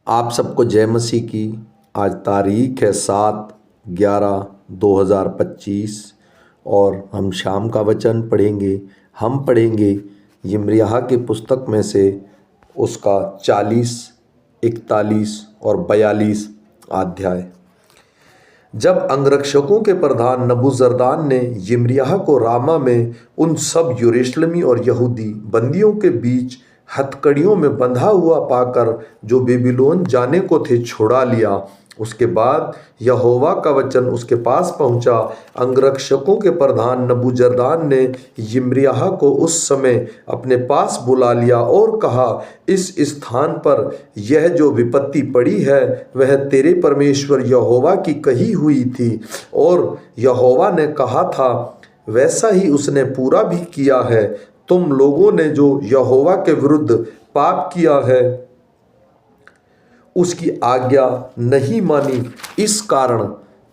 आप सबको जय मसीह की। आज तारीख है 7/11/2025 और हम शाम का वचन पढ़ेंगे। हम पढ़ेंगे यिर्मयाह की पुस्तक में से उसका 40, 41 और 42 अध्याय। जब अंगरक्षकों के प्रधान नबूजरदान ने यिर्मयाह को रामा में उन सब यरूशलेमी और यहूदी बंदियों के बीच हथकड़ियों में बंधा हुआ पाकर जो बेबीलोन जाने को थे छुड़ा लिया, उसके बाद यहोवा का वचन उसके पास पहुंचा। अंगरक्षकों के प्रधान नबूजरदान ने यिर्मयाह को उस समय अपने पास बुला लिया और कहा, इस स्थान पर यह जो विपत्ति पड़ी है वह तेरे परमेश्वर यहोवा की कही हुई थी, और यहोवा ने कहा था वैसा ही उसने पूरा भी किया है। तुम लोगों ने जो यहोवा के विरुद्ध पाप किया है, उसकी आज्ञा नहीं मानी, इस कारण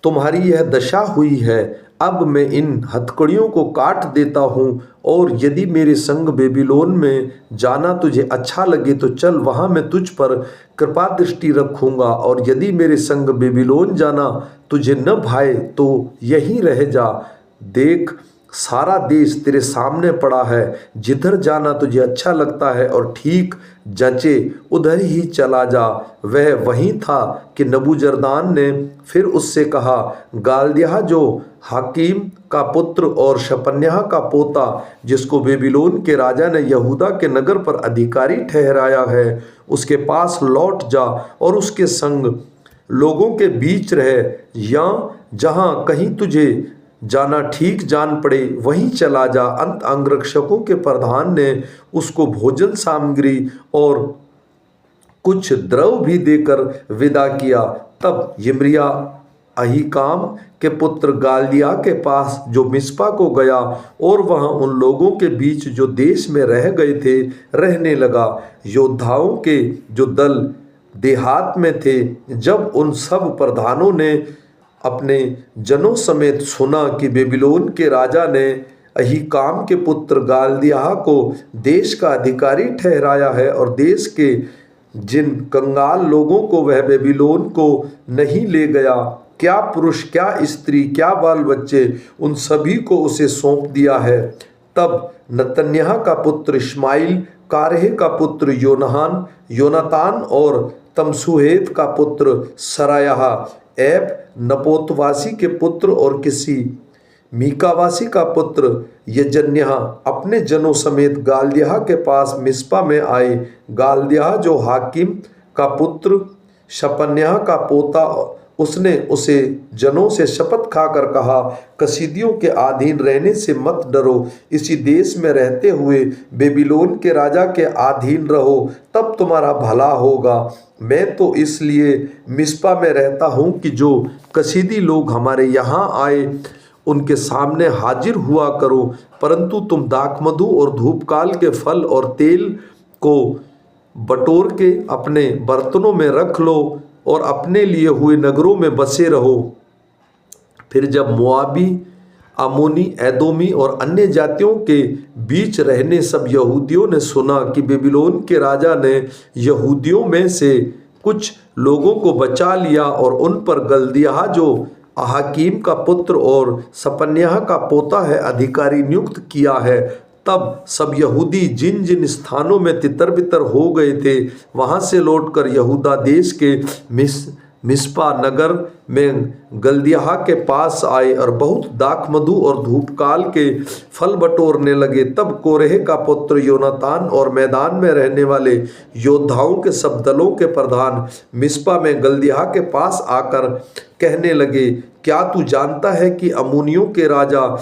तुम्हारी यह दशा हुई है। अब मैं इन हथकड़ियों को काट देता हूँ, और यदि मेरे संग बेबीलोन में जाना तुझे अच्छा लगे तो चल, वहाँ मैं तुझ पर कृपा दृष्टि रखूँगा, और यदि मेरे संग बेबीलोन जाना तुझे न भाए तो यहीं रह जा। देख, सारा देश तेरे सामने पड़ा है, जिधर जाना तुझे अच्छा लगता है और ठीक जचे उधर ही चला जा। वह वहीं था कि नबूजरदान ने फिर उससे कहा, गालदियाह जो हाकिम का पुत्र और शपन्याह का पोता, जिसको बेबीलोन के राजा ने यहूदा के नगर पर अधिकारी ठहराया है, उसके पास लौट जा और उसके संग लोगों के बीच रह, या जहाँ कहीं तुझे जाना ठीक जान पड़े वहीं चला जा। अंत अंगरक्षकों के प्रधान ने उसको भोजन सामग्री और कुछ द्रव भी देकर विदा किया। तब यिर्मयाह अहीकाम के पुत्र गालदियाह के पास जो मिस्पा को गया और वहां उन लोगों के बीच जो देश में रह गए थे रहने लगा। योद्धाओं के जो दल देहात में थे, जब उन सब प्रधानों ने अपने जनों समेत सुना कि बेबीलोन के राजा ने अहीकाम के पुत्र गालदियाह को देश का अधिकारी ठहराया है, और देश के जिन कंगाल लोगों को वह बेबीलोन को नहीं ले गया, क्या पुरुष क्या स्त्री क्या बाल बच्चे, उन सभी को उसे सौंप दिया है। तब नतन्याह का पुत्र इश्माइल, कारेह का पुत्र योनातान और तमसुहेत का पुत्र सरायाह, ऐब नपोतवासी के पुत्र और किसी मीकावासी का पुत्र यजन्याह अपने जनों समेत गालदियाह के पास मिस्पा में आए। गालदियाह जो हाकिम का पुत्र शपन्याह का पोता, उसने उसे जनों से शपथ खाकर कहा, कसीदियों के अधीन रहने से मत डरो, इसी देश में रहते हुए बेबीलोन के राजा के अधीन रहो, तब तुम्हारा भला होगा। मैं तो इसलिए मिस्पा में रहता हूँ कि जो कसीदी लोग हमारे यहाँ आए उनके सामने हाजिर हुआ करो, परंतु तुम दाखमधु और धूपकाल के फल और तेल को बटोर के अपने बर्तनों में रख लो और अपने लिए हुए नगरों में बसे रहो। फिर जब मोआबी, अमोनी, एदोमी और अन्य जातियों के बीच रहने सब यहूदियों ने सुना कि बेबीलोन के राजा ने यहूदियों में से कुछ लोगों को बचा लिया और उन पर गल्दियाह जो हाकिम का पुत्र और सपन्याह का पोता है अधिकारी नियुक्त किया है, तब सब यहूदी जिन जिन स्थानों में तितर बितर हो गए थे वहां से लौटकर यहूदा देश के मिस्पा नगर में गल्दियाह के पास आए और बहुत दाखमधु और धूपकाल के फल बटोरने लगे। तब कोरेह का पुत्र योनातान और मैदान में रहने वाले योद्धाओं के सब दलों के प्रधान मिस्पा में गल्दियाह के पास आकर कहने लगे, क्या तू जानता है कि अम्मोनियों के राजा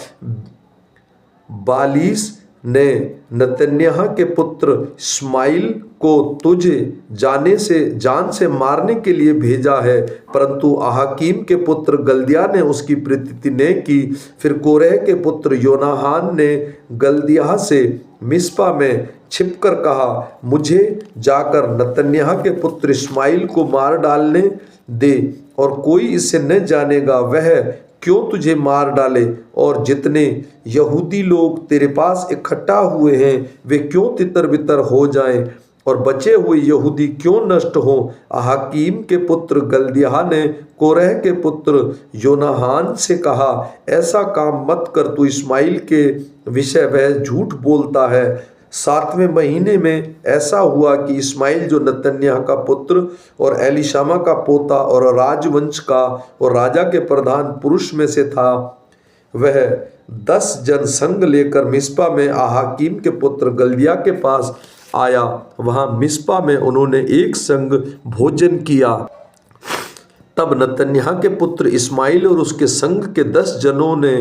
बालीस ने नतन्याह के पुत्र इश्माइल को तुझे जान से मारने के लिए भेजा है, परंतु हाकिम के पुत्र गल्दियाह ने उसकी प्रीति ने की। फिर कोरेह के पुत्र योनाहान ने गल्दियाह से मिस्पा में छिपकर कहा, मुझे जाकर नतन्याह के पुत्र इश्माइल को मार डालने दे, और कोई इसे न जानेगा वह क्यों तुझे मार डाले, और जितने यहूदी लोग तेरे पास इकट्ठा हुए हैं वे क्यों तितर बितर हो जाएं, और बचे हुए यहूदी क्यों नष्ट हों। हाकीम के पुत्र गल्दिय्याह ने कोरह के पुत्र योनाहान से कहा, ऐसा काम मत कर, तू इस्माइल के विषय वह झूठ बोलता है। 7वें महीने में ऐसा हुआ कि इस्माइल जो नतन्याह का पुत्र और एलीशामा का पोता और राजवंश का और राजा के प्रधान पुरुष में से था, वह 10 जन संग लेकर मिस्पा में हाकीम के पुत्र गल्दिय्याह के पास आया। वहां मिस्पा में उन्होंने एक संग भोजन किया। तब नतन्याह के पुत्र इस्माइल और उसके संग के 10 जनों ने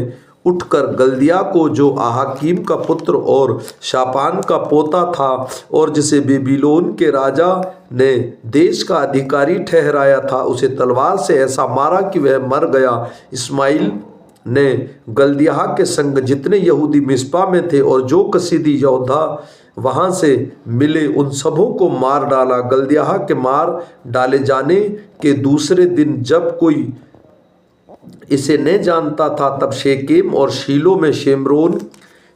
उठकर गल्दिय्याह को, जो हाकीम का पुत्र और शापान का पोता था और जिसे बेबीलोन के राजा ने देश का अधिकारी ठहराया था, उसे तलवार से ऐसा मारा कि वह मर गया। इस्माइल ने गल्दिय्याह के संग जितने यहूदी मिस्पा में थे और जो कसीदी योद्धा वहां से मिले, उन सबों को मार डाला। गल्दिय्याह के मार डाले जाने के दूसरे दिन, जब कोई इसे नहीं जानता था, तब शेकेम और शीलो में शेमरोन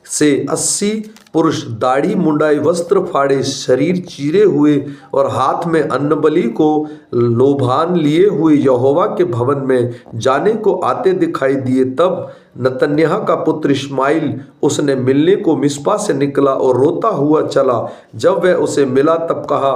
से 80 पुरुष दाढ़ी मुंडाई, वस्त्र फाड़े, शरीर चीरे हुए और हाथ में अन्नबलि को लोभान लिए हुए यहोवा के भवन में जाने को आते दिखाई दिए। तब नतन्याह का पुत्र इस्माइल उसने मिलने को मिस्पा से निकला और रोता हुआ चला। जब वह उसे मिला तब कहा,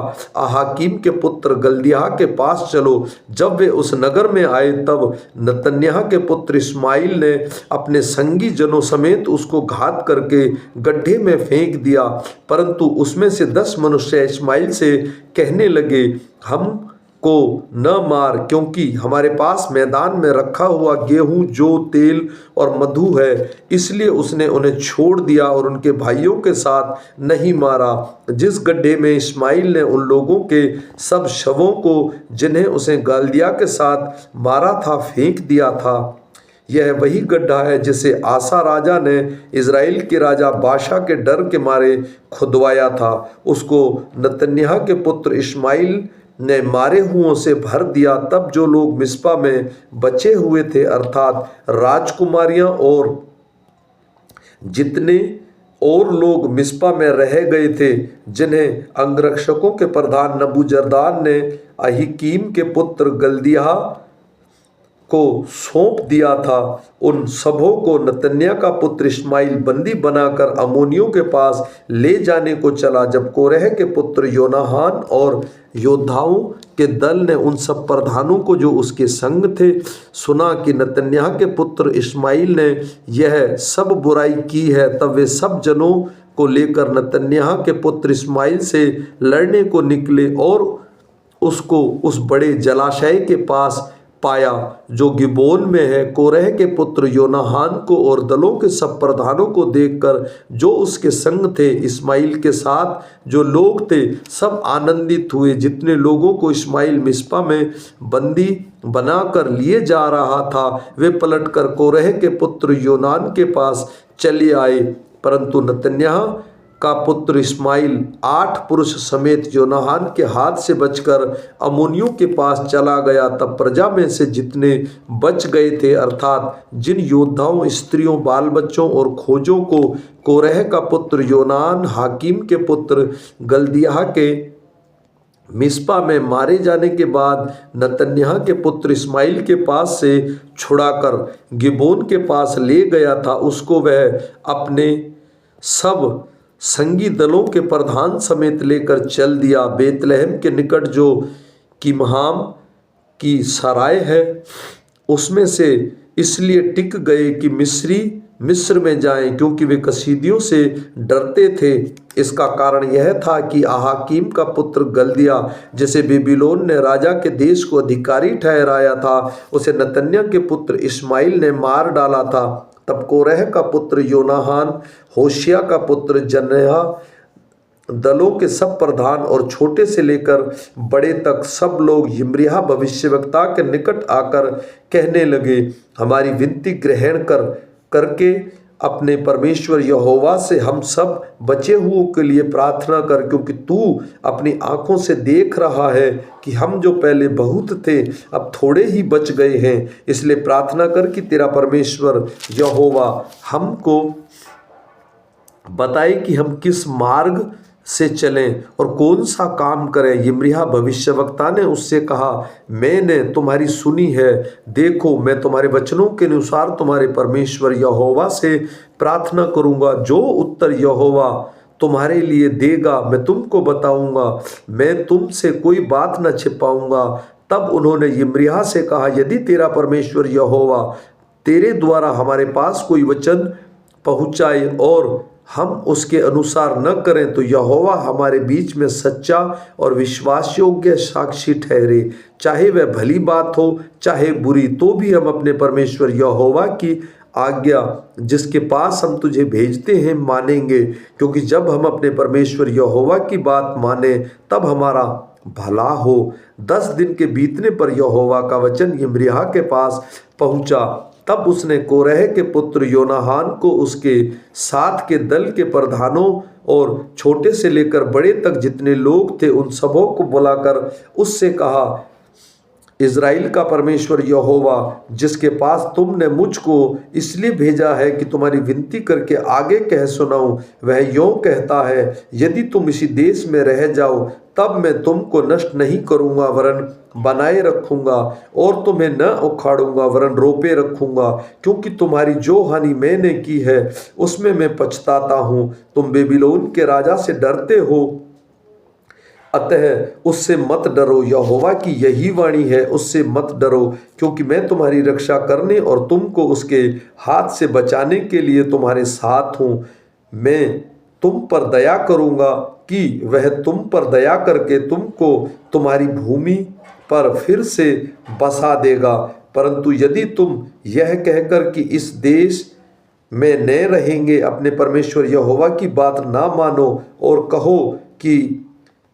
हाकीम के पुत्र गल्दिय्याह के पास चलो। जब वे उस नगर में आए तब नतन्याह के पुत्र इस्माइल ने अपने संगी जनों समेत उसको घात करके गड्ढे में फेंक दिया। परंतु उसमें से 10 मनुष्य इस्माइल से कहने लगे, हम को न मार, क्योंकि हमारे पास मैदान में रखा हुआ गेहूं, जौ, तेल और मधु है। इसलिए उसने उन्हें छोड़ दिया और उनके भाइयों के साथ नहीं मारा। जिस गड्ढे में इस्माइल ने उन लोगों के सब शवों को, जिन्हें उसे गल्दिय्याह के साथ मारा था, फेंक दिया था, यह वही गड्ढा है जिसे आसा राजा ने इज़राइल के राजा बाशा के डर के मारे खुदवाया था। उसको नतन्याह के पुत्र इस्माइल ने मारे हुओं से भर दिया। तब जो लोग मिस्पा में बचे हुए थे, अर्थात राजकुमारियां और जितने और लोग मिस्पा में रह गए थे, जिन्हें अंगरक्षकों के प्रधान नबूजरदान ने अहीकीम के पुत्र गल्दिय्याह को सौंप दिया था, उन सबों को नतन्याह का पुत्र इस्माइल बंदी बनाकर अम्मोनियों के पास ले जाने को चला। जब कोरह के पुत्र योनाहान और योद्धाओं के दल ने उन सब प्रधानों को जो उसके संग थे सुना कि नतन्याह के पुत्र इस्माइल ने यह सब बुराई की है, तब वे सब जनों को लेकर नतन्याह के पुत्र इस्माइल से लड़ने को निकले और उसको उस बड़े जलाशय के पास पाया जो गिबोन में है। कोरह के पुत्र योनाहान को और दलों के सब प्रधानों को देखकर जो उसके संग थे, इस्माइल के साथ जो लोग थे, सब आनंदित हुए। जितने लोगों को इस्माइल मिस्पा में बंदी बनाकर लिए जा रहा था, वे पलटकर कोरह के पुत्र योनान के पास चले आए। परंतु नतन्याह का पुत्र इस्माइल 8 पुरुष समेत योनाहान के हाथ से बचकर अम्मोनियों के पास चला गया। तब प्रजा में से जितने बच गए थे, अर्थात जिन योद्धाओं, स्त्रियों, बाल बच्चों और खोजों को कोरह का पुत्र योनान हाकीम के पुत्र गल्दिय्याह के मिस्पा में मारे जाने के बाद नतन्याह के पुत्र इस्माइल के पास से छुड़ाकर गिबोन के पास ले गया था, उसको वह अपने सब संगी दलों के प्रधान समेत लेकर चल दिया। बेतलहम के निकट जो किमहाम की सराय है, उसमें से इसलिए टिक गए कि मिस्र में जाएं, क्योंकि वे कसीदियों से डरते थे। इसका कारण यह था कि हाकीम का पुत्र गल्दिय्याह, जिसे बेबीलोन ने राजा के देश को अधिकारी ठहराया था, उसे नतन्याह के पुत्र इस्माइल ने मार डाला था। तब कोरह का पुत्र योनाहान, होशिया का पुत्र जन्याह, दलों के सब प्रधान और छोटे से लेकर बड़े तक सब लोग यिम्रिय्याह भविष्यवक्ता के निकट आकर कहने लगे, हमारी विनती ग्रहण करके अपने परमेश्वर यहोवा से हम सब बचे हुओं के लिए प्रार्थना कर, क्योंकि तू अपनी आंखों से देख रहा है कि हम जो पहले बहुत थे अब थोड़े ही बच गए हैं। इसलिए प्रार्थना कर कि तेरा परमेश्वर यहोवा हमको बताए कि हम किस मार्ग से चलें और कौन सा काम करें। यिम्रिय्याह भविष्यवक्ता ने उससे कहा, मैंने तुम्हारी सुनी है, देखो मैं तुम्हारे वचनों के अनुसार तुम्हारे परमेश्वर यहोवा से प्रार्थना करूँगा। जो उत्तर यहोवा तुम्हारे लिए देगा मैं तुमको बताऊंगा, मैं तुमसे कोई बात न छिपाऊंगा। तब उन्होंने यिम्रिय्याह से कहा, यदि तेरा परमेश्वर यहोवा तेरे द्वारा हमारे पास कोई वचन पहुँचाए और हम उसके अनुसार न करें तो यहोवा हमारे बीच में सच्चा और विश्वास योग्य साक्षी ठहरे, चाहे वह भली बात हो चाहे बुरी, तो भी हम अपने परमेश्वर यहोवा की आज्ञा जिसके पास हम तुझे भेजते हैं मानेंगे। क्योंकि जब हम अपने परमेश्वर यहोवा की बात माने तब हमारा भला हो। 10 दिन के बीतने पर यहोवा का वचन यिम्रिय्याह के पास पहुंचा। तब उसने कोरह के पुत्र योनाहान को उसके साथ के दल के प्रधानों और छोटे से लेकर बड़े तक जितने लोग थे उन सबों को बुलाकर उससे कहा, इज़राइल का परमेश्वर यहोवा जिसके पास तुमने मुझको इसलिए भेजा है कि तुम्हारी विनती करके आगे कह सुनाऊं, वह यों कहता है, यदि तुम इसी देश में रह जाओ तब मैं तुमको नष्ट नहीं करूंगा वरन बनाए रखूंगा और तुम्हें न उखाड़ूंगा वरन रोपे रखूंगा। क्योंकि तुम्हारी जो हानि मैंने की है उसमें मैं पछताता हूँ। तुम बेबीलोन के राजा से डरते हो, अतः उससे मत डरो। यहोवा की यही वाणी है, उससे मत डरो, क्योंकि मैं तुम्हारी रक्षा करने और तुमको उसके हाथ से बचाने के लिए तुम्हारे साथ हूँ। मैं तुम पर दया करूँगा कि वह तुम पर दया करके तुमको तुम्हारी भूमि पर फिर से बसा देगा। परंतु यदि तुम यह कहकर कि इस देश में न रहेंगे अपने परमेश्वर यहोवा की बात ना मानो और कहो कि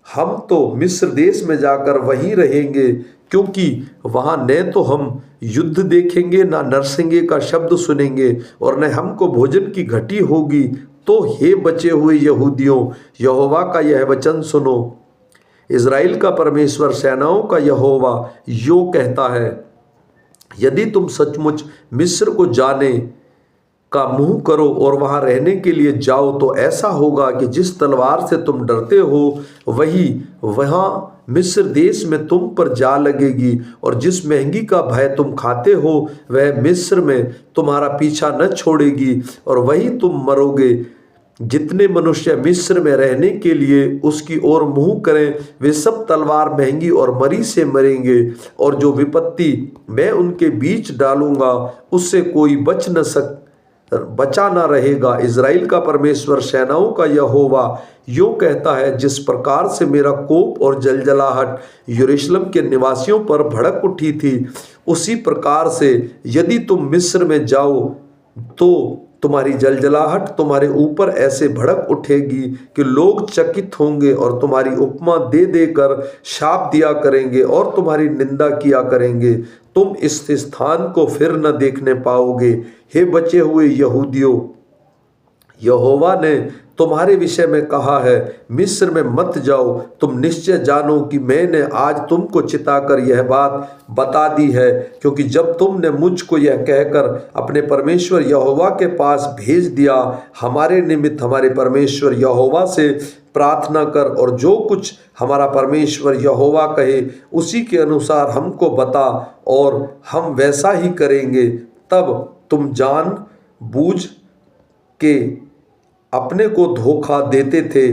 हम तो मिस्र देश में जाकर वहीं रहेंगे, क्योंकि वहाँ न तो हम युद्ध देखेंगे ना नरसिंगे का शब्द सुनेंगे और न हमको भोजन की घटी होगी, तो हे बचे हुए यहूदियों, यहोवा का यह वचन सुनो। इज़राइल का परमेश्वर सेनाओं का यहोवा यो कहता है, यदि तुम सचमुच मिस्र को जाने का मुंह करो और वहां रहने के लिए जाओ तो ऐसा होगा कि जिस तलवार से तुम डरते हो वही वहां मिस्र देश में तुम पर जा लगेगी, और जिस महंगी का भय तुम खाते हो वह मिस्र में तुम्हारा पीछा न छोड़ेगी और वही तुम मरोगे। जितने मनुष्य मिस्र में रहने के लिए उसकी ओर मुंह करें वे सब तलवार महंगी और मरी से मरेंगे, और जो विपत्ति मैं उनके बीच डालूंगा उससे कोई बचा ना रहेगा। इज़राइल का परमेश्वर सेनाओं का यहोवा यो कहता है, जिस प्रकार से मेरा कोप और जलजलाहट यरूशलेम के निवासियों पर भड़क उठी थी, उसी प्रकार से यदि तुम मिस्र में जाओ तो तुम्हारी जलजलाहट तुम्हारे ऊपर ऐसे भड़क उठेगी कि लोग चकित होंगे और तुम्हारी उपमा दे देकर शाप दिया करेंगे और तुम्हारी निंदा किया करेंगे। तुम इस स्थान को फिर न देखने पाओगे। हे बचे हुए यहूदियों, यहोवा ने तुम्हारे विषय में कहा है, मिस्र में मत जाओ। तुम निश्चय जानो कि मैंने आज तुमको चिताकर यह बात बता दी है, क्योंकि जब तुमने मुझको यह कहकर अपने परमेश्वर यहोवा के पास भेज दिया, हमारे निमित्त हमारे परमेश्वर यहोवा से प्रार्थना कर और जो कुछ हमारा परमेश्वर यहोवा कहे उसी के अनुसार हमको बता और हम वैसा ही करेंगे, तब तुम जान बूझ के अपने को धोखा देते थे।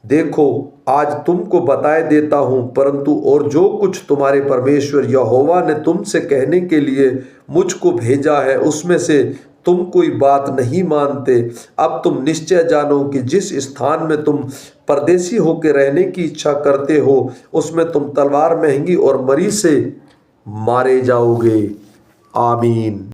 देखो आज तुमको बताए देता हूँ, परंतु और जो कुछ तुम्हारे परमेश्वर यहोवा ने तुमसे कहने के लिए मुझको भेजा है उसमें से तुम कोई बात नहीं मानते। अब तुम निश्चय जानो कि जिस स्थान में तुम परदेसी होकर रहने की इच्छा करते हो उसमें तुम तलवार महंगी और मरी से मारे जाओगे। आमीन।